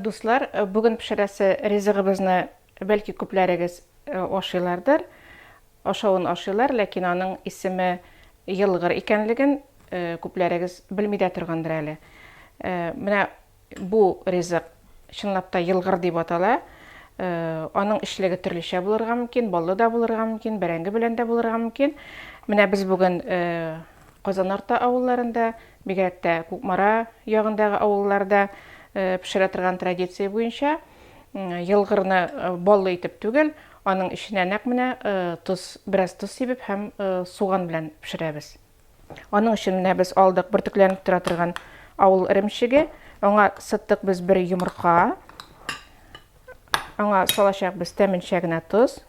Дуслар, бүген пешерәсе ризыгыбызны бәлки күпләрегез ашыйлардыр. Ашавын ашыйлар, ләкин аның исеме йылгыр икәнлеген күпләрегез белми дә торгандыр әле. Менә бу ризык чынлап та йылгыр дип атала. Аның эшлеге төрлечә булырга мөмкин, баллы да булырга мөмкин, бәрәңге белән дә булырга мөмкин. Менә без бүген Казанарта авылларында, бигрәк тә Күкмара ягындагы авылларда пешерә торган традиция буенча йылгырны баллы итеп түгел, аның эченә нәкъ менә бераз туз сибеп һәм суган белән пешерәбез. Аның өчен менә без алдык бөртекләнеп тора торган авыл иремчеге, аңа сыттык без бер йомырка, аңа салачак без тәминчә генә туз,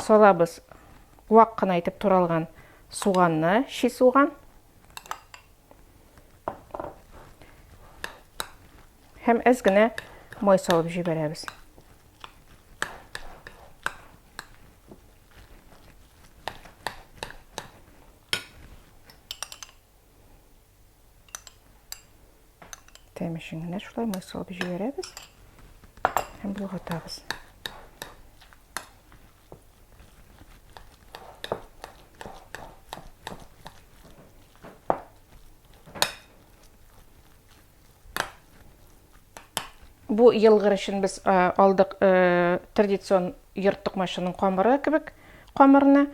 салабыз вак кына итеп туралган суганны, чи суган, һәм әз генә май салып җибәрәбез. Тәмишен генә шулай май салып җибәрәбез һәм болгатабыз. Бу йылгыр өчен без алдык традицион йорт токмашының камыры кебек камырны,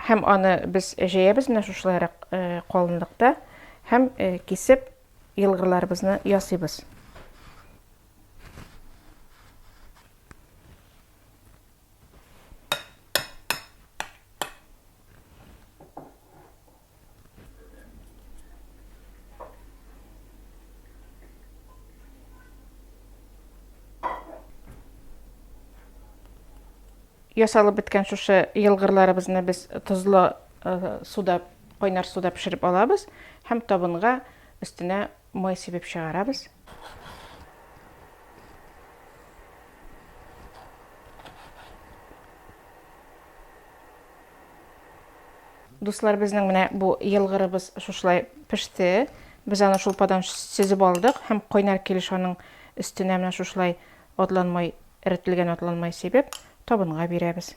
һәм аны без җәябез менә шушылайрак калынлыкта, һәм кисеп йылгырларыбызны ясыйбыз. Ясалып беткән шушы йылгырларыбызны без тузлы суда, кайнар суда пешереп алабыз һәм табынга өстенә май сибеп чыгарабыз. Дуслар, безнең менә бу йылгырыбыз шушылай пеште. Без аны шулпадан сизеп алдык һәм кайнар килеш аның өстенә менә шушылай атланмай, эретелгән атланмай сибеп табынга бирәбез.